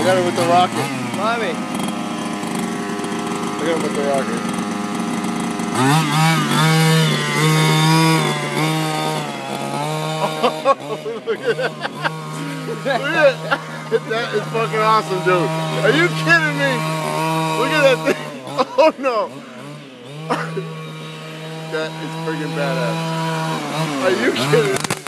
got him with the rocket. Mommy. I got him with the rocket. Look at that. Look at that. That is fucking awesome, dude. Are you kidding me? Look at that thing. Oh no. That is friggin' badass. Are you kidding me?